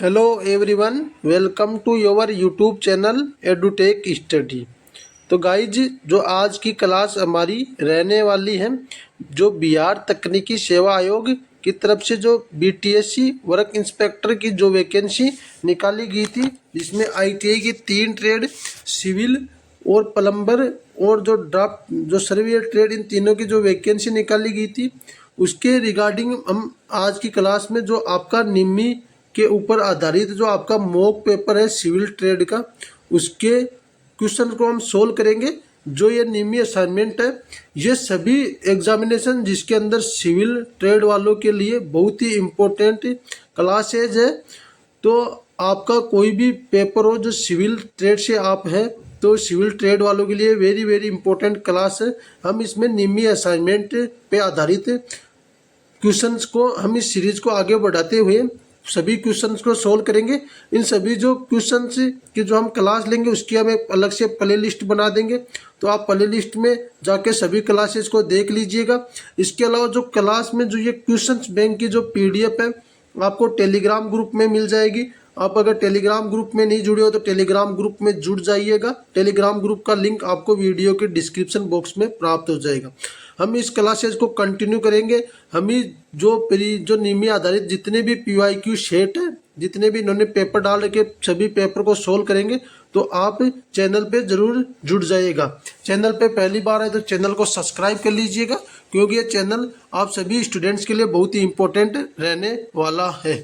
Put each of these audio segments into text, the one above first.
Hello everyone, welcome to your YouTube channel Edutech study. तो guys, जो आज की क्लास हमारी रहने वाली है, जो बिहार तकनीकी सेवा आयोग की तरफ से जो बीटीएससी वर्क इंस्पेक्टर की जो वैकेंसी निकाली गई थी, जिसमें आईटीआई की 3 ट्रेड, सिविल और प्लम्बर और जो ड्राफ्ट जो सर्वेयर ट्रेड, इन तीनों की जो वैकेंसी निकाली गई थी, उसके रिगार्डिंग हम आज की क्लास में जो आपका निम्मी के ऊपर आधारित जो आपका मॉक पेपर है सिविल ट्रेड का, उसके क्वेश्चन को हम सोल्व करेंगे। जो ये निम्मी असाइनमेंट है, ये सभी एग्जामिनेशन जिसके अंदर सिविल ट्रेड वालों के लिए बहुत ही इम्पोर्टेंट क्लासेज है। तो आपका कोई भी पेपर हो जो सिविल ट्रेड से आप है, तो सिविल ट्रेड वालों के लिए वेरी वेरी इंपॉर्टेंट क्लास है। हम इसमें निम्मी असाइनमेंट पे आधारित क्वेश्चंस को हम इस सीरीज को आगे बढ़ाते हुए सभी क्वेश्चंस को सोल्व करेंगे। इन सभी जो क्वेश्चंस की जो हम क्लास लेंगे, उसकी हम एक अलग से प्ले लिस्ट बना देंगे, तो आप प्ले लिस्ट में जाके सभी क्लासेस को देख लीजिएगा। इसके अलावा जो क्लास में जो ये क्वेश्चंस बैंक की जो पीडीएफ है, आपको टेलीग्राम ग्रुप में मिल जाएगी। आप अगर टेलीग्राम ग्रुप में नहीं जुड़े हो तो टेलीग्राम ग्रुप में जुड़ जाइएगा। टेलीग्राम ग्रुप का लिंक आपको वीडियो के डिस्क्रिप्शन बॉक्स में प्राप्त हो जाएगा। हम इस क्लासेस को कंटिन्यू करेंगे। हम ही जो निम्मी आधारित जितने भी पीवाईक्यू सेट है, जितने भी इन्होंने पेपर डाल रखे, सभी पेपर को सोल्व करेंगे। तो आप चैनल पे जरूर जुड़ जाइएगा। चैनल पे पहली बार है तो चैनल को सब्सक्राइब कर लीजिएगा, क्योंकि ये चैनल आप सभी स्टूडेंट्स के लिए बहुत ही इम्पोर्टेंट रहने वाला है।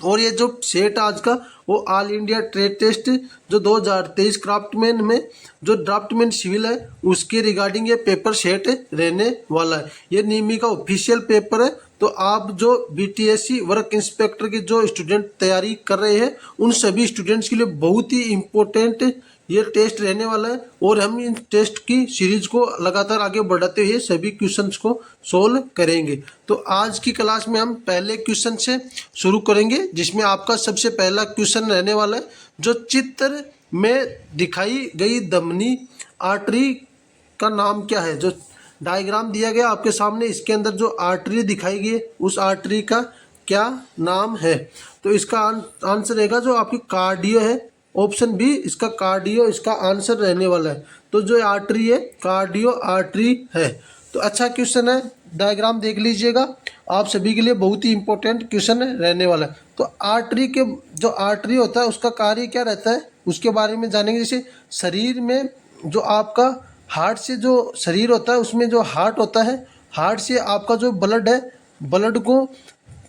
और ये जो सेट आज का, वो ऑल इंडिया ट्रेड टेस्ट जो 2023 क्राफ्टमैन में जो ड्राफ्टमैन सिविल है, उसके रिगार्डिंग ये पेपर सेट रहने वाला है। ये निम्मी का ऑफिशियल पेपर है। तो आप जो बीटीएससी वर्क इंस्पेक्टर की जो स्टूडेंट तैयारी कर रहे हैं, उन सभी स्टूडेंट्स के लिए बहुत ही इम्पोर्टेंट ये टेस्ट रहने वाला है। और हम इन टेस्ट की सीरीज को लगातार आगे बढ़ाते हुए सभी क्वेश्चंस को सोल्व करेंगे। तो आज की क्लास में हम पहले क्वेश्चन से शुरू करेंगे, जिसमें आपका सबसे पहला क्वेश्चन रहने वाला है, जो चित्र में दिखाई गई धमनी आर्टरी का नाम क्या है। जो डायग्राम दिया गया आपके सामने, इसके अंदर जो आर्टरी दिखाई गई है, उस आर्टरी का क्या नाम है। तो इसका आंसर रहेगा जो आपकी कार्डियो है। ऑप्शन बी इसका कार्डियो इसका आंसर रहने वाला है। तो जो आर्टरी है, कार्डियो आर्टरी है। तो अच्छा क्वेश्चन है, डायग्राम देख लीजिएगा, आप सभी के लिए बहुत ही इंपॉर्टेंट क्वेश्चन रहने वाला है। तो आर्टरी के जो आर्टरी होता है, उसका कार्य क्या रहता है, उसके बारे में जानेंगे। जैसे शरीर में जो आपका हार्ट से जो शरीर होता है, उसमें जो हार्ट होता है, हार्ट से आपका जो ब्लड है, ब्लड को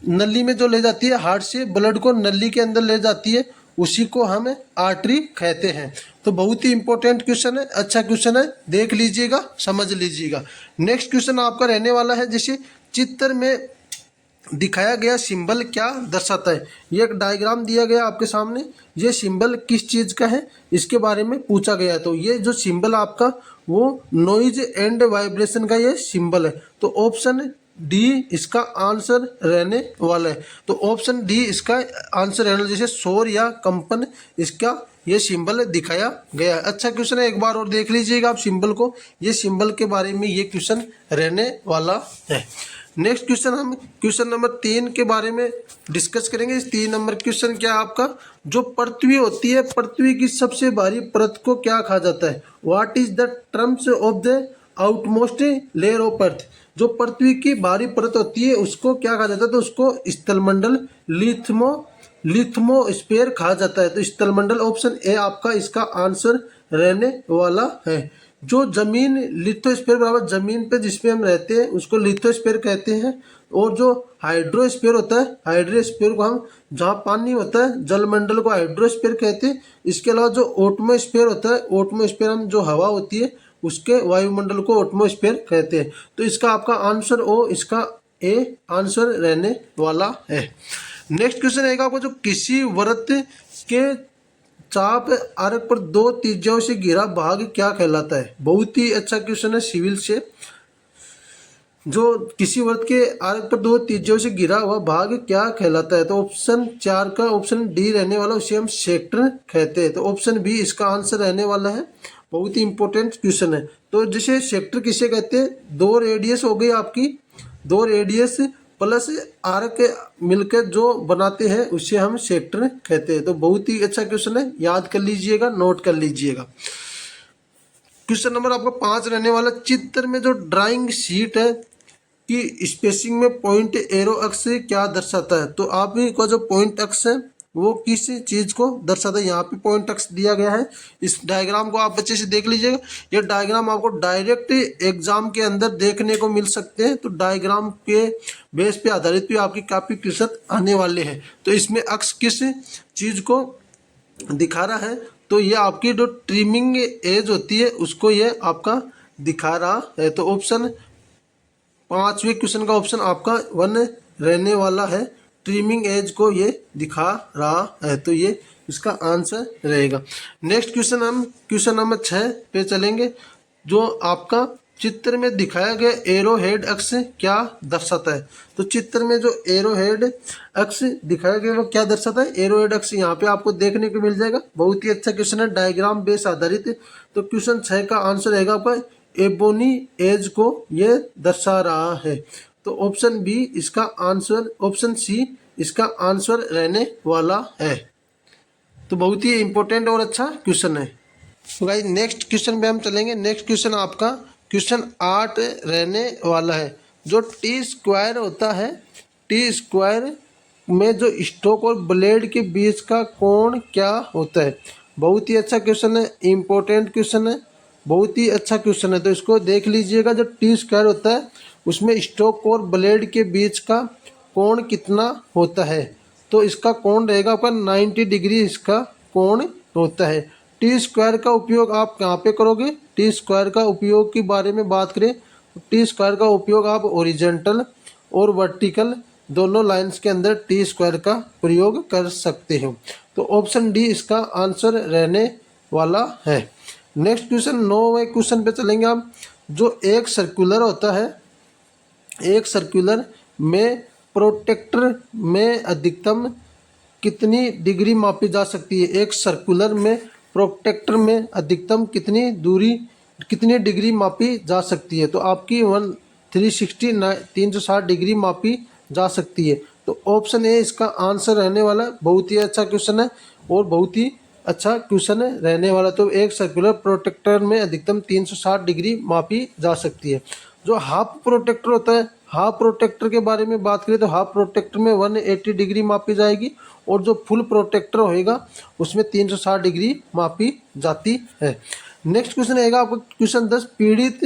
नली में जो ले जाती है, हार्ट से ब्लड को नली के अंदर ले जाती है, उसी को हम आर्टरी कहते हैं। तो बहुत ही इंपॉर्टेंट क्वेश्चन है, अच्छा क्वेश्चन है, देख लीजिएगा, समझ लीजिएगा। नेक्स्ट क्वेश्चन आपका रहने वाला है, जैसे चित्र में दिखाया गया सिंबल क्या दर्शाता है। ये एक डायग्राम दिया गया आपके सामने, ये सिंबल किस चीज़ का है, इसके बारे में पूछा गया। तो ये जो सिंबल आपका, वो नॉइज एंड वाइब्रेशन का ये सिंबल है। तो ऑप्शन डी इसका आंसर रहने वाला है। तो ऑप्शन डी इसका आंसर रहने वाला, जैसे शोर या कंपन, इसका ये सिंबल दिखाया गया है। अच्छा क्वेश्चन है, एक बार और देख लीजिएगा आप सिंबल को, ये सिंबल के बारे में ये क्वेश्चन रहने वाला है। नेक्स्ट क्वेश्चन, हम क्वेश्चन नंबर 3 के बारे में डिस्कस करेंगे। इस 3 नंबर क्वेश्चन क्या है आपका, जो पृथ्वी होती है, पृथ्वी की सबसे भारी परत को क्या कहा जाता है। What is the terms of the outmost layer of earth. जो पृथ्वी की भारी परत होती है, उसको क्या कहा जाता है, तो उसको स्थलमंडल लिथमोस्फेयर कहा जाता है। तो स्थलमंडल ऑप्शन ए आपका इसका आंसर रहने वाला है। जो जमीन लिथोस्फीयर बराबर जमीन पे जिसमें हम रहते हैं, उसको लिथोस्फीयर कहते हैं। और जो हाइड्रोस्फीयर होता है, हाइड्रोस्फीयर को हम जहाँ पानी होता है, जलमंडल को हाइड्रोस्फीयर कहते हैं। इसके अलावा जो ओटमोस्फीयर होता है, ओटमोस्फीयर हम जो हवा होती है, उसके वायुमंडल को ओटमोस्फीयर कहते हैं। तो इसका आपका आंसर ओ, इसका ए आंसर रहने वाला है। नेक्स्ट क्वेश्चन रहेगा आपको, जो किसी वृत्त के चाप आर्क पर 2 त्रिज्याओं से घिरा भाग क्या कहलाता है। बहुत ही अच्छा क्वेश्चन है सिविल से। जो किसी वृत्त के आर्क पर 2 त्रिज्याओं से घिरा हुआ भाग क्या कहलाता है। तो ऑप्शन 4 का ऑप्शन डी रहने वाला, उसे हम सेक्टर कहते हैं। तो ऑप्शन बी इसका आंसर रहने वाला है। बहुत ही इंपॉर्टेंट क्वेश्चन है। तो जैसे सेक्टर किसे कहते हैं, 2 रेडियस हो गई आपकी, 2 रेडियस प्लस आर्क मिलकर जो बनाते हैं उसे हम सेक्टर कहते हैं। तो बहुत ही अच्छा क्वेश्चन है, याद कर लीजिएगा, नोट कर लीजिएगा। क्वेश्चन नंबर आपका 5 रहने वाला, चित्र में जो ड्राइंग शीट है कि स्पेसिंग में पॉइंट एरो अक्ष क्या दर्शाता है। तो आपका जो पॉइंट अक्ष है वो किस चीज को दर्शाता है। यहाँ पे पॉइंट अक्ष दिया गया है। इस डायग्राम को आप अच्छे से देख लीजिएगा। ये डायग्राम आपको डायरेक्ट एग्जाम के अंदर देखने को मिल सकते हैं। तो डायग्राम के बेस पे आधारित भी आपकी काफी क्वेश्चन आने वाले हैं। तो इसमें अक्ष किस चीज को दिखा रहा है, तो ये आपकी जो ट्रिमिंग एज होती है उसको ये आपका दिखा रहा है। तो ऑप्शन 5वें क्वेश्चन का ऑप्शन आपका 1 रहने वाला है, ट्रिमिंग एज को ये दिखा रहा है। तो ये इसका आंसर रहेगा। नेक्स्ट क्वेश्चन हम क्वेश्चन नंबर 6 पे चलेंगे। जो आपका चित्र में दिखाया गया एरो हेड अक्ष क्या दर्शाता है। तो चित्र में जो एरो हेड अक्ष दिखाया गया वो क्या दर्शाता है। एरो हेड अक्ष यहाँ पे आपको देखने को मिल जाएगा। बहुत ही अच्छा क्वेश्चन है, डायग्राम बेस आधारित है। तो क्वेश्चन 6 का आंसर रहेगा आपका एबोनी एज को ये दर्शा रहा है। तो ऑप्शन बी इसका आंसर, ऑप्शन सी इसका आंसर रहने वाला है। तो बहुत ही इंपॉर्टेंट और अच्छा क्वेश्चन है। तो गाइस नेक्स्ट क्वेश्चन पे हम चलेंगे। नेक्स्ट क्वेश्चन आपका क्वेश्चन 8 रहने वाला है। जो टी स्क्वायर होता है, टी स्क्वायर में जो स्ट्रोक और ब्लेड के बीच का कोण क्या होता है। बहुत ही अच्छा क्वेश्चन है, इंपॉर्टेंट क्वेश्चन है, बहुत ही अच्छा क्वेश्चन है। तो इसको देख लीजिएगा। जो टी स्क्वायर होता है उसमें स्ट्रोक और ब्लेड के बीच का कोण कितना होता है। तो इसका कोण रहेगा आपका 90 डिग्री, इसका कोण होता है। टी स्क्वायर का उपयोग आप कहाँ पे करोगे। टी स्क्वायर का उपयोग के बारे में बात करें, टी स्क्वायर का उपयोग आप ओरिजेंटल और वर्टिकल दोनों लाइंस के अंदर टी स्क्वायर का प्रयोग कर सकते हो। तो ऑप्शन डी इसका आंसर रहने वाला है। नेक्स्ट क्वेश्चन 9वें क्वेश्चन पे चलेंगे हम। जो एक सर्कुलर होता है, एक सर्कुलर में प्रोटेक्टर में अधिकतम कितनी डिग्री मापी जा सकती है। एक सर्कुलर में प्रोटेक्टर में अधिकतम कितनी दूरी, कितनी डिग्री मापी जा सकती है। तो आपकी 360 डिग्री मापी जा सकती है। तो ऑप्शन ए इसका आंसर रहने वाला है। बहुत ही अच्छा क्वेश्चन है और बहुत ही अच्छा क्वेश्चन है रहने वाला। तो एक सर्कुलर प्रोटेक्टर में अधिकतम 360 डिग्री मापी जा सकती है। जो हाफ प्रोटेक्टर होता है, हाफ प्रोटेक्टर के बारे में बात करें तो हाफ प्रोटेक्टर में 180 डिग्री मापी जाएगी और जो फुल प्रोटेक्टर होएगा उसमें 360 डिग्री मापी जाती है। नेक्स्ट क्वेश्चन रहेगा आपका क्वेश्चन 10, पीड़ित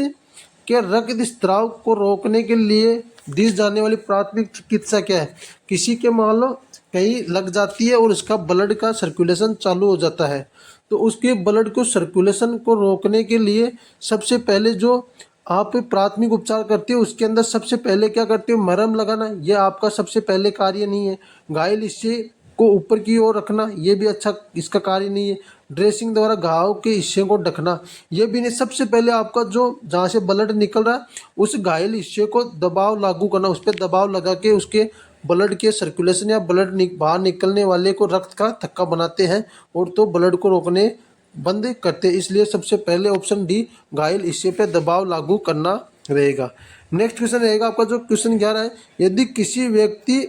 के रक्त स्त्राव को रोकने के लिए दी जाने वाली प्राथमिक चिकित्सा क्या है। किसी के मान लो कहीं लग जाती है और उसका ब्लड का सर्कुलेशन चालू हो जाता है। तो उसके ब्लड को सर्कुलेशन को रोकने के लिए सबसे पहले जो आप प्राथमिक उपचार करते हो उसके अंदर सबसे पहले क्या करते हो, मरहम लगाना। ये आपका सबसे पहले कार्य नहीं है। घायल हिस्से को ऊपर की ओर रखना, ये भी अच्छा इसका कार्य नहीं है। ड्रेसिंग द्वारा घाव के हिस्से को ढकना, ये भी नहीं। सबसे पहले आपका जो जहाँ से ब्लड निकल रहा है उस घायल हिस्से को दबाव लागू करना, उस पर दबाव लगा के उसके ब्लड के सर्कुलेशन या ब्लड बाहर निकलने वाले को रक्त का थक्का बनाते हैं और तो ब्लड को रोकने बंद करते। इसलिए सबसे पहले ऑप्शन डी घायल हिस्से पे दबाव लागू करना रहेगा। नेक्स्ट क्वेश्चन रहेगा आपका जो क्वेश्चन 11 है, यदि किसी व्यक्ति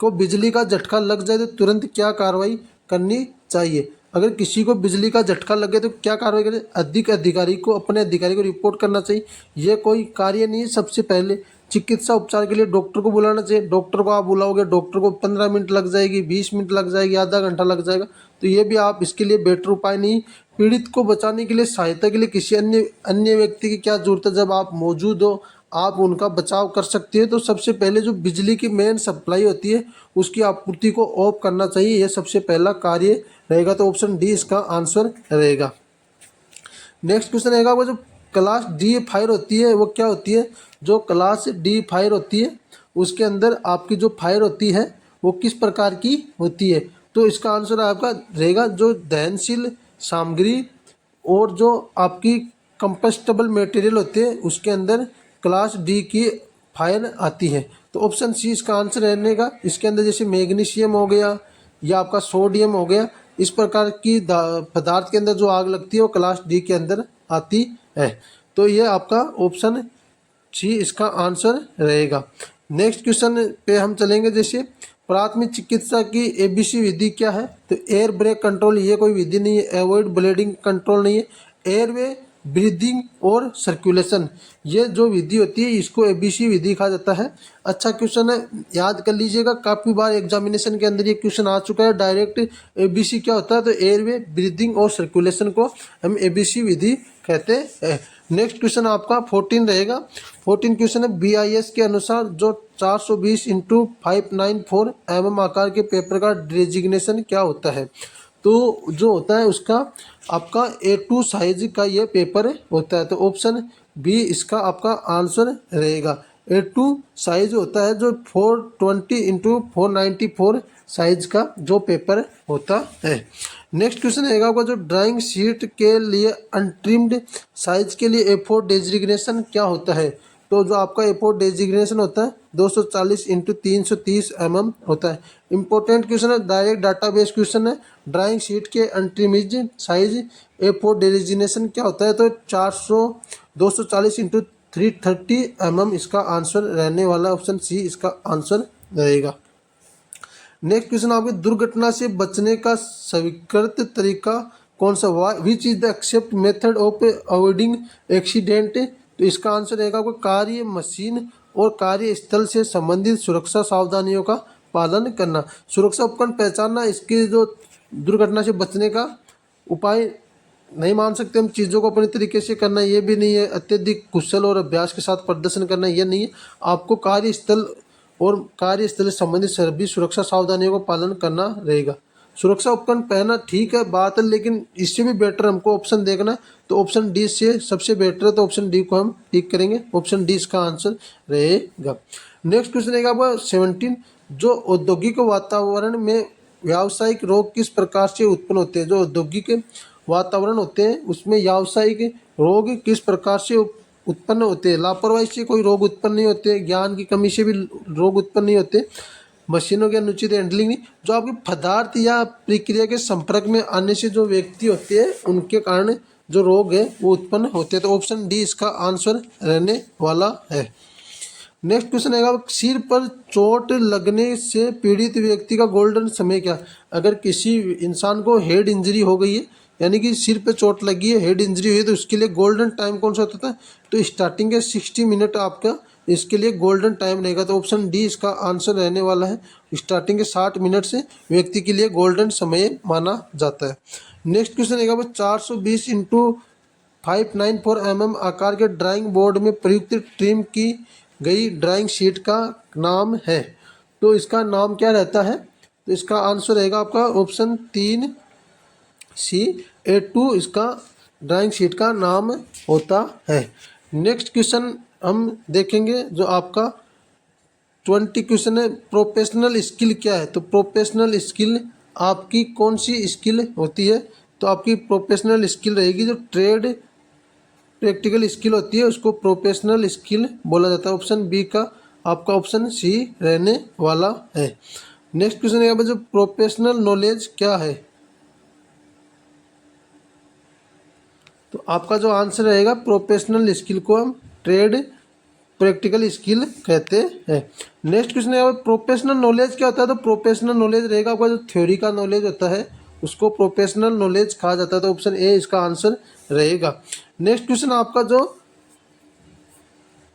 को बिजली का झटका लग जाए तो तुरंत क्या कार्रवाई करनी चाहिए। अगर किसी को बिजली का झटका लगे तो क्या कार्रवाई करें। अपने अधिकारी को रिपोर्ट करना चाहिए। ये कोई कार्य नहीं है। सबसे पहले चिकित्सा उपचार के लिए डॉक्टर को बुलाना चाहिए। डॉक्टर को आप बुलाओगे, डॉक्टर को 15 मिनट लग जाएगी, 20 मिनट लग जाएगी, आधा घंटा लग जाएगा। तो ये भी आप इसके लिए बेटर उपाय नहीं। पीड़ित को बचाने के लिए, सहायता के लिए किसी अन्य व्यक्ति की क्या जरूरत है। जब आप मौजूद हो आप उनका बचाव कर सकते हैं। तो सबसे पहले जो बिजली की मेन सप्लाई होती है उसकी आपूर्ति को ऑफ करना चाहिए। यह सबसे पहला कार्य रहेगा। तो ऑप्शन डी इसका आंसर रहेगा। नेक्स्ट क्वेश्चन रहेगा वो जो क्लास डी फायर होती है वो क्या होती है। जो क्लास डी फायर होती है उसके अंदर आपकी जो फायर होती है वो किस प्रकार की होती है। तो इसका आंसर आपका रहेगा जो दहनशील सामग्री और जो आपकी कंपोस्टेबल मटेरियल होते हैं उसके अंदर क्लास डी की फायर आती है। तो ऑप्शन सी इसका आंसर रहने का। इसके अंदर जैसे मैग्नीशियम हो गया या आपका सोडियम हो गया, इस प्रकार की पदार्थ के अंदर जो आग लगती है वो क्लास डी के अंदर आती है। तो ये आपका ऑप्शन सी इसका आंसर रहेगा। नेक्स्ट क्वेश्चन पे हम चलेंगे। जैसे प्राथमिक चिकित्सा की एबीसी विधि क्या है? तो एयर ब्रेक कंट्रोल ये कोई विधि नहीं है, एवॉइड ब्लीडिंग कंट्रोल नहीं है, एयरवे ब्रीदिंग और सर्कुलेशन ये जो विधि होती है इसको एबीसी विधि कहा जाता है। अच्छा क्वेश्चन है, याद कर लीजिएगा, काफ़ी बार एग्जामिनेशन के अंदर ये क्वेश्चन आ चुका है। डायरेक्ट एबीसी क्या होता है? तो एयरवे ब्रीदिंग और सर्कुलेशन को हम एबीसी विधि कहते हैं। नेक्स्ट क्वेश्चन आपका 14 रहेगा। 14 क्वेश्चन है, बीआईएस के अनुसार जो 420 इंटू 594 mm आकार के पेपर का डेजिग्नेशन क्या होता है? तो जो होता है उसका आपका A2 साइज का ये पेपर होता है। तो ऑप्शन बी इसका आपका आंसर रहेगा। A2 साइज होता है जो 420 इंटू 494 साइज का जो पेपर होता है। नेक्स्ट क्वेश्चन रहेगा आपका, जो ड्राइंग शीट के लिए अनट्रिम्ड साइज के लिए A4 डेजिग्नेशन क्या होता है? तो जो आपका A4 डेजिग्नेशन होता है 240 इंटू 330 mm होता है। इंपॉर्टेंट क्वेश्चन है, डायरेक्ट डाटाबेस क्वेश्चन है। ड्राइंग शीट के अनट्रिम्ड साइज A4 डेजिग्नेशन क्या होता है? तो 240 इंटू 330 mm इसका आंसर रहने वाला, ऑप्शन सी इसका आंसर रहेगा। नेक्स्ट क्वेश्चन आपके, दुर्घटना से बचने का स्वीकृत तरीका कौन सा? Which is the accept method of avoiding accident? तो इसका आंसर रहेगा आपको कार्य मशीन और कार्यस्थल से संबंधित सुरक्षा सावधानियों का पालन करना। सुरक्षा उपकरण पहचानना इसके जो दुर्घटना से बचने का उपाय नहीं मान सकते हम। चीज़ों को अपने तरीके से करना ये भी नहीं है, अत्यधिक कुशल और अभ्यास के साथ प्रदर्शन करना ये नहीं है। आपको कार्यस्थल और कार्यस्थल से संबंधित सभी सुरक्षा सावधानियों का पालन करना रहेगा। सुरक्षा उपकरण पहनना ठीक है बात है, लेकिन इससे भी बेटर हमको ऑप्शन देखना है। तो ऑप्शन डी से सबसे बेटर है, तो ऑप्शन डी को हम टिक करेंगे। ऑप्शन डी इसका आंसर रहेगा। नेक्स्ट क्वेश्चन रहेगा आपका 17, जो औद्योगिक वातावरण में व्यावसायिक रोग किस प्रकार से उत्पन्न होते हैं? जो औद्योगिक वातावरण होते हैं उसमें व्यावसायिक रोग किस प्रकार से उत्पन्न होते हैं? लापरवाही से कोई रोग उत्पन्न नहीं होते, ज्ञान की कमी से भी रोग उत्पन्न नहीं होते, मशीनों की अनुचित हैंडलिंग नहीं, जो आपके पदार्थ या प्रक्रिया के संपर्क में आने से जो व्यक्ति होते हैं उनके कारण जो रोग है वो उत्पन्न होते हैं। तो ऑप्शन डी इसका आंसर रहने वाला है। नेक्स्ट क्वेश्चन है, सिर पर चोट लगने से पीड़ित व्यक्ति का गोल्डन समय क्या? अगर किसी इंसान को हेड इंजरी हो गई है, यानी कि सिर पे चोट लगी है, हेड इंजरी हुई है, तो उसके लिए गोल्डन टाइम कौन सा होता है? तो स्टार्टिंग के 60 मिनट आपका इसके लिए गोल्डन टाइम रहेगा। तो ऑप्शन डी इसका आंसर रहने वाला है। स्टार्टिंग के 60 मिनट से व्यक्ति के लिए गोल्डन समय माना जाता है। नेक्स्ट क्वेश्चन रहेगा 420 इंटू 594 mm आकार के ड्राइंग बोर्ड में प्रयुक्त ट्रिम की गई ड्राइंग शीट का नाम है। तो इसका नाम क्या रहता है? तो इसका आंसर रहेगा आपका ऑप्शन 3 सी, A2 इसका ड्राइंग शीट का नाम होता है। नेक्स्ट क्वेश्चन हम देखेंगे जो आपका 20 क्वेश्चन है, प्रोफेशनल स्किल क्या है? तो प्रोफेशनल स्किल आपकी कौन सी स्किल होती है? तो आपकी प्रोफेशनल स्किल रहेगी जो ट्रेड प्रैक्टिकल स्किल होती है उसको प्रोफेशनल स्किल बोला जाता है। ऑप्शन बी का आपका ऑप्शन सी रहने वाला है। नेक्स्ट क्वेश्चन है, जो प्रोफेशनल नॉलेज क्या है? तो आपका जो आंसर रहेगा प्रोफेशनल स्किल को हम ट्रेड प्रैक्टिकल स्किल कहते हैं। नेक्स्ट क्वेश्चन है, प्रोफेशनल नॉलेज क्या होता है? तो प्रोफेशनल नॉलेज रहेगा आपका जो थ्योरी का नॉलेज होता है उसको प्रोफेशनल नॉलेज कहा जाता है। तो ऑप्शन ए इसका आंसर रहेगा। नेक्स्ट क्वेश्चन आपका जो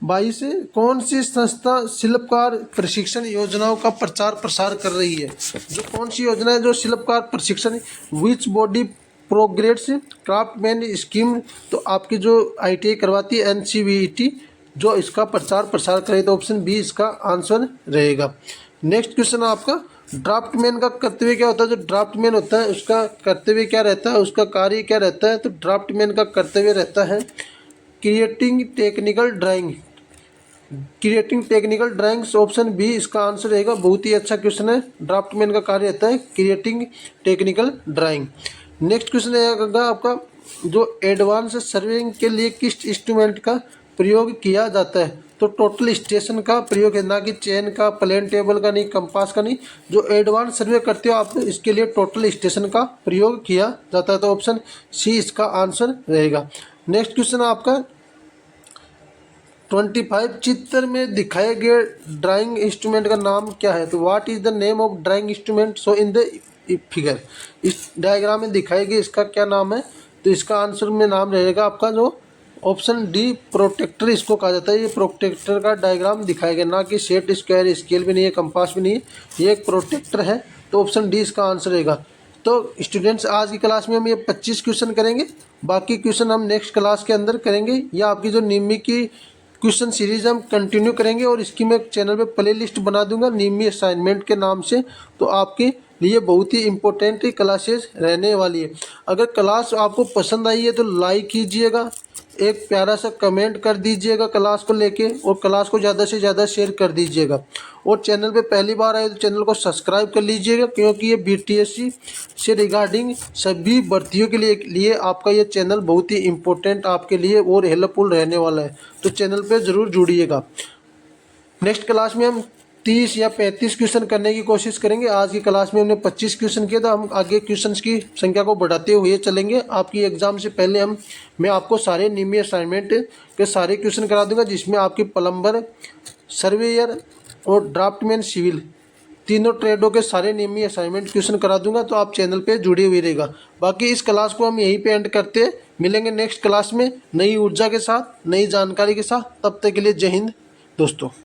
22 है, कौन सी संस्था शिल्पकार प्रशिक्षण योजनाओं का प्रचार प्रसार कर रही है? जो कौन सी योजना है जो शिल्पकार प्रशिक्षण, which body progress craftsman scheme? तो आपकी जो ITI करवाती है NCVT जो इसका प्रचार प्रसार करे। तो ऑप्शन बी इसका आंसर रहेगा। नेक्स्ट क्वेश्चन आपका, ड्राफ्टमैन का कर्तव्य क्या होता है? जो ड्राफ्टमैन होता है उसका कर्तव्य क्या रहता है, उसका कार्य क्या रहता है? तो ड्राफ्टमैन का कर्तव्य रहता है creating technical drawing, creating technical drawings. Option B इसका आंसर रहेगा। बहुत ही अच्छा क्वेश्चन है। ड्राफ्टमैन का कार्य रहता है creating technical drawing. Next question रहेगा आपका, जो एडवांस सर्वेइंग के लिए किस इंस्ट्रूमेंट का प्रयोग किया जाता है? तो टोटल स्टेशन का प्रयोग है, ना कि चेन का, प्लेन टेबल का नहीं, कंपास का नहीं। जो एडवांस सर्वे करते हो आप इसके लिए टोटल स्टेशन का प्रयोग किया जाता है। तो ऑप्शन सी इसका आंसर रहेगा। नेक्स्ट क्वेश्चन आपका 25 चित्र में दिखाए गए ड्राइंग इंस्ट्रूमेंट का नाम क्या है? तो what is the name of drawing instrument so in the figure. इस डायग्राम में दिखाई गई इसका क्या नाम है? तो इसका आंसर में नाम रहेगा आपका जो ऑप्शन डी प्रोटेक्टर इसको कहा जाता है। ये प्रोटेक्टर का डायग्राम दिखाया गया, ना कि सेट स्क्वायर स्केल भी नहीं है, कंपास भी नहीं है, ये एक प्रोटेक्टर है। तो ऑप्शन डी इसका आंसर रहेगा। तो स्टूडेंट्स आज की क्लास में हम ये 25 क्वेश्चन करेंगे, बाकी क्वेश्चन हम नेक्स्ट क्लास के अंदर करेंगे, या आपकी जो निम्मी की क्वेश्चन सीरीज हम कंटिन्यू करेंगे और इसकी मैं चैनल पे प्ले लिस्ट बना दूंगा निम्मी असाइनमेंट के नाम से। तो आपके लिए बहुत ही इंपॉर्टेंट क्लासेस रहने वाली है। अगर क्लास आपको पसंद आई है तो लाइक कीजिएगा, एक प्यारा सा कमेंट कर दीजिएगा क्लास को लेके, और क्लास को ज़्यादा से ज़्यादा शेयर कर दीजिएगा। और चैनल पे पहली बार आए तो चैनल को सब्सक्राइब कर लीजिएगा, क्योंकि ये बीटीएससी से रिगार्डिंग सभी भर्तियों के लिए आपका ये चैनल बहुत ही इम्पोर्टेंट आपके लिए और हेल्पफुल रहने वाला है। तो चैनल पे ज़रूर जुड़िएगा। नेक्स्ट क्लास में हम 30 या 35 क्वेश्चन करने की कोशिश करेंगे। आज की क्लास में हमने 25 क्वेश्चन किए, तो हम आगे क्वेश्चंस की संख्या को बढ़ाते हुए चलेंगे। आपकी एग्जाम से पहले मैं आपको सारे निम्मी असाइनमेंट के सारे क्वेश्चन करा दूंगा, जिसमें आपकी प्लम्बर, सर्वेयर और ड्राफ्टमैन सिविल तीनों ट्रेडों के सारे निम्मी असाइनमेंट क्वेश्चन करा दूंगा। तो आप चैनल पे जुड़े हुए रहेगा। बाकी इस क्लास को हम यहीं पे एंड करते हैं। मिलेंगे नेक्स्ट क्लास में नई ऊर्जा के साथ, नई जानकारी के साथ। तब तक के लिए जय हिंद दोस्तों।